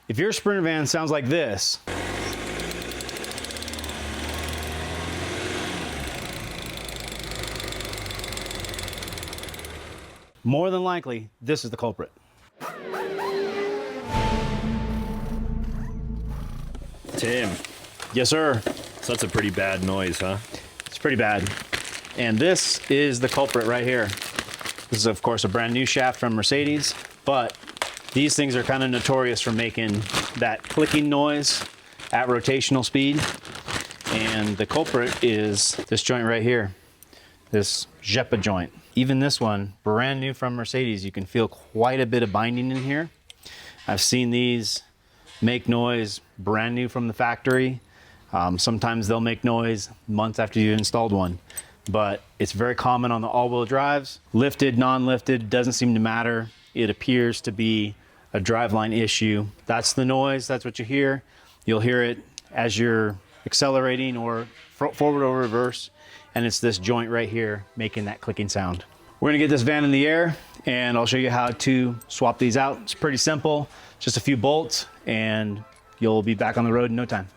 If your Sprinter van sounds like this, more than likely, this is the culprit. Tim. Yes, sir. So that's a pretty bad noise, huh? It's pretty bad. And this is the culprit right here. This is, of course, a brand new shaft from Mercedes, but these things are kind of notorious for making that clicking noise at rotational speed. And the culprit is this joint right here, this Jeppa joint. Even this one, brand new from Mercedes, you can feel quite a bit of binding in here. I've seen these make noise brand new from the factory. Sometimes they'll make noise months after you installed one, but it's very common on the all-wheel drives. Lifted, non-lifted, doesn't seem to matter. It appears to be a driveline issue. That's the noise, that's what you hear. You'll hear it as you're accelerating or forward or reverse, and it's this joint right here making that clicking sound. We're gonna get this van in the air and I'll show you how to swap these out. It's pretty simple, just a few bolts and you'll be back on the road in no time.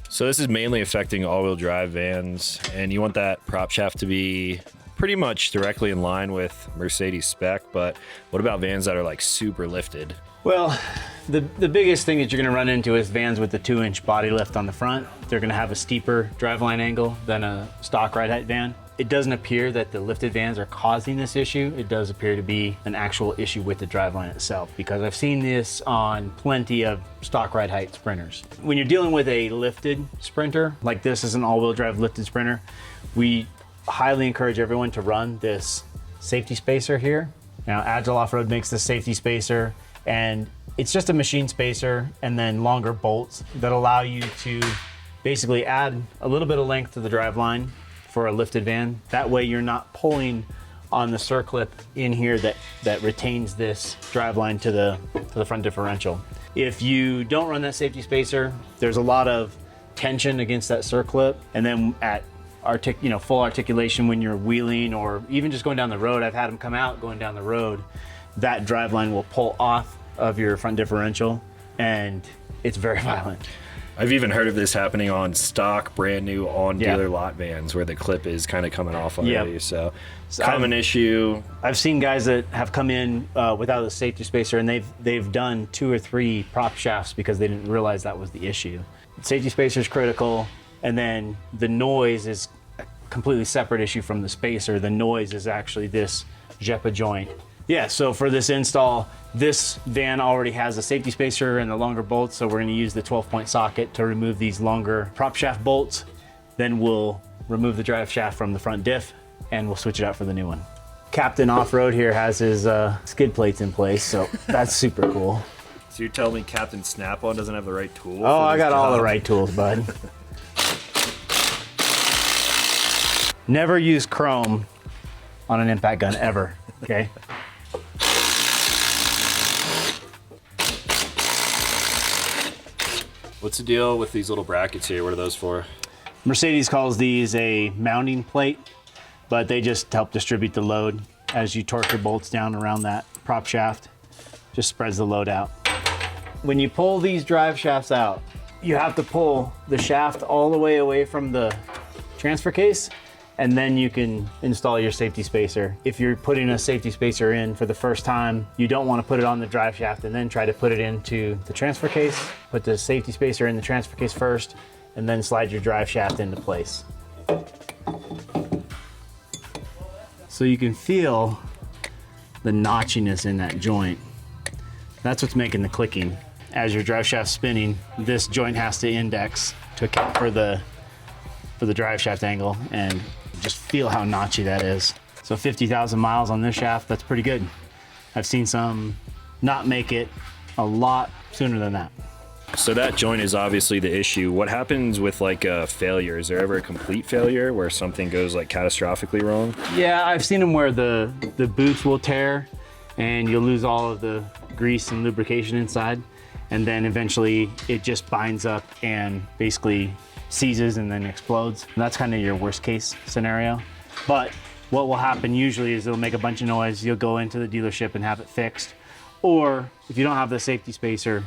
So this is mainly affecting all-wheel drive vans, and you want that prop shaft to be pretty much directly in line with Mercedes spec, but what about vans that are like super lifted? Well, the biggest thing that you're gonna run into is vans with the 2-inch body lift on the front. They're gonna have a steeper driveline angle than a stock ride height van. It doesn't appear that the lifted vans are causing this issue. It does appear to be an actual issue with the driveline itself, because I've seen this on plenty of stock ride height Sprinters. When you're dealing with a lifted Sprinter, like this is an all-wheel drive lifted Sprinter, we highly encourage everyone to run this safety spacer here. Now, Agile Off-Road makes this safety spacer, and it's just a machine spacer and then longer bolts that allow you to basically add a little bit of length to the driveline for a lifted van. That way you're not pulling on the circlip in here that retains this driveline to the front differential. If you don't run that safety spacer, there's a lot of tension against that circlip, and then at full articulation when you're wheeling or even just going down the road, I've had them come out going down the road, that driveline will pull off of your front differential and it's very violent. I've even heard of this happening on stock, brand new, on dealer lot vans where the clip is kind of coming off already. So common issue. I've seen guys that have come in without a safety spacer and they've done 2 or 3 prop shafts because they didn't realize that was the issue. Safety spacer is critical, and then the noise is a completely separate issue from the spacer. The noise is actually this Jeppa joint. Yeah, so for this install, this van already has a safety spacer and the longer bolts, so we're gonna use the 12-point socket to remove these longer prop shaft bolts. Then we'll remove the drive shaft from the front diff and we'll switch it out for the new one. Captain Off-Road here has his skid plates in place, so that's super cool. So you're telling me Captain Snap-on doesn't have the right tools? Oh, I got all the right tools, bud. Never use chrome on an impact gun, ever, okay? What's the deal with these little brackets here? What are those for? Mercedes calls these a mounting plate, but they just help distribute the load as you torque your bolts down around that prop shaft. Just spreads the load out. When you pull these drive shafts out, you have to pull the shaft all the way away from the transfer case, and then you can install your safety spacer. If you're putting a safety spacer in for the first time, you don't want to put it on the drive shaft and then try to put it into the transfer case. Put the safety spacer in the transfer case first, and then slide your drive shaft into place. So you can feel the notchiness in that joint. That's what's making the clicking. As your drive shaft's spinning, this joint has to index to account for the drive shaft angle, and just feel how notchy that is. So 50,000 miles on this shaft, that's pretty good. I've seen some not make it a lot sooner than that. So that joint is obviously the issue. What happens with like a failure? Is there ever a complete failure where something goes like catastrophically wrong? Yeah, I've seen them where the boots will tear and you'll lose all of the grease and lubrication inside, and then eventually it just binds up and basically seizes and then explodes. And that's kind of your worst case scenario. But what will happen usually is it'll make a bunch of noise. You'll go into the dealership and have it fixed. Or if you don't have the safety spacer,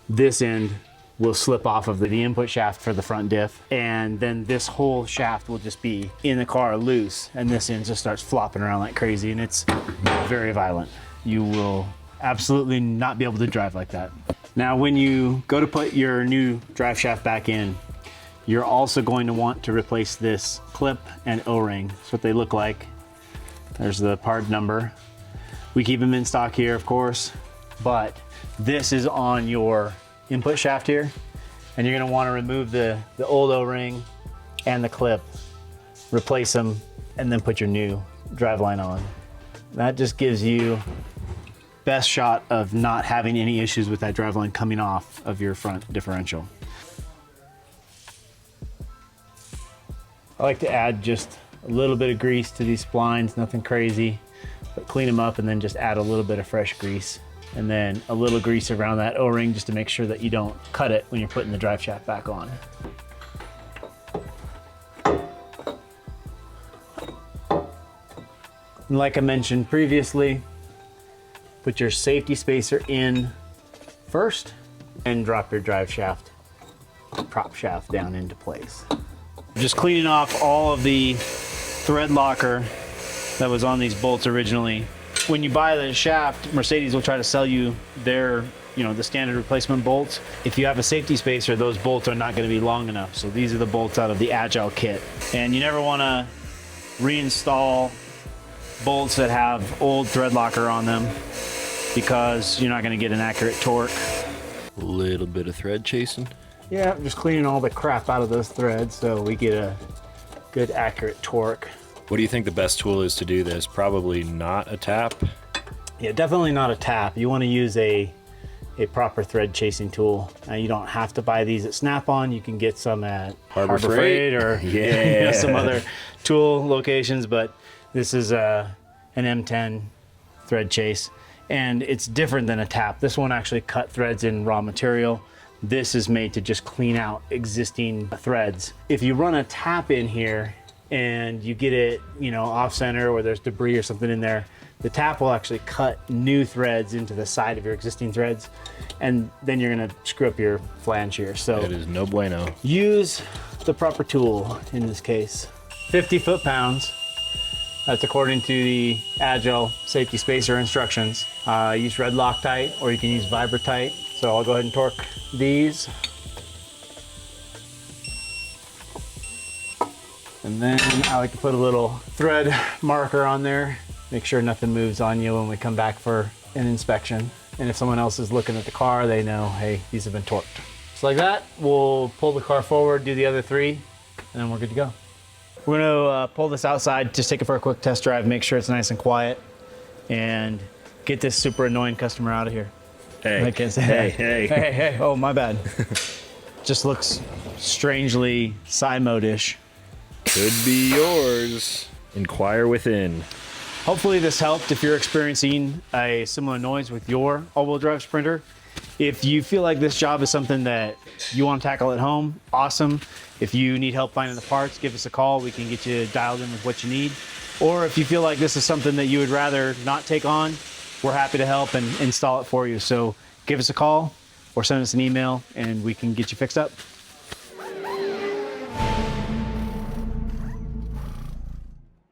this end will slip off of the input shaft for the front diff. And then this whole shaft will just be in the car loose. And this end just starts flopping around like crazy. And it's very violent. You will absolutely not be able to drive like that. Now, when you go to put your new drive shaft back in, you're also going to want to replace this clip and O-ring. That's what they look like. There's the part number. We keep them in stock here, of course, but this is on your input shaft here, and you're gonna want to remove the old O-ring and the clip, replace them, and then put your new driveline on. That just gives you best shot of not having any issues with that driveline coming off of your front differential. I like to add just a little bit of grease to these splines, nothing crazy, but clean them up and then just add a little bit of fresh grease. And then a little grease around that O-ring just to make sure that you don't cut it when you're putting the drive shaft back on. And like I mentioned previously, put your safety spacer in first and drop your drive shaft, prop shaft down into place. Just cleaning off all of the thread locker that was on these bolts originally. When you buy the shaft, Mercedes will try to sell you their, the standard replacement bolts. If you have a safety spacer, those bolts are not going to be long enough. So these are the bolts out of the Agile kit. And you never want to reinstall bolts that have old thread locker on them because you're not going to get an accurate torque. A little bit of thread chasing. Yeah, just cleaning all the crap out of those threads so we get a good accurate torque. What do you think the best tool is to do this? Probably not a tap. Yeah, definitely not a tap. You want to use a proper thread chasing tool. You don't have to buy these at Snap-on. You can get some at Harbor Freight or some other tool locations, but this is an M10 thread chase, and it's different than a tap. This one actually cut threads in raw material. This is made to just clean out existing threads. If you run a tap in here and you get it, off center or there's debris or something in there, the tap will actually cut new threads into the side of your existing threads, and then you're gonna screw up your flange here. So it is no bueno. Use the proper tool in this case. 50 foot-pounds. That's according to the Agile safety spacer instructions. Use red Loctite or you can use Vibratite. So I'll go ahead and torque these. And then I like to put a little thread marker on there. Make sure nothing moves on you when we come back for an inspection. And if someone else is looking at the car, they know, hey, these have been torqued. So like that, we'll pull the car forward, do the other three, and then we're good to go. We're gonna pull this outside, just take it for a quick test drive, make sure it's nice and quiet, and get this super annoying customer out of here. Hey, Hey, oh, my bad. Just looks strangely side mode-ish. Could be yours. Inquire within. Hopefully this helped if you're experiencing a similar noise with your all-wheel drive Sprinter. If you feel like this job is something that you want to tackle at home, awesome. If you need help finding the parts, give us a call. We can get you dialed in with what you need. Or if you feel like this is something that you would rather not take on, we're happy to help and install it for you. So give us a call or send us an email and we can get you fixed up.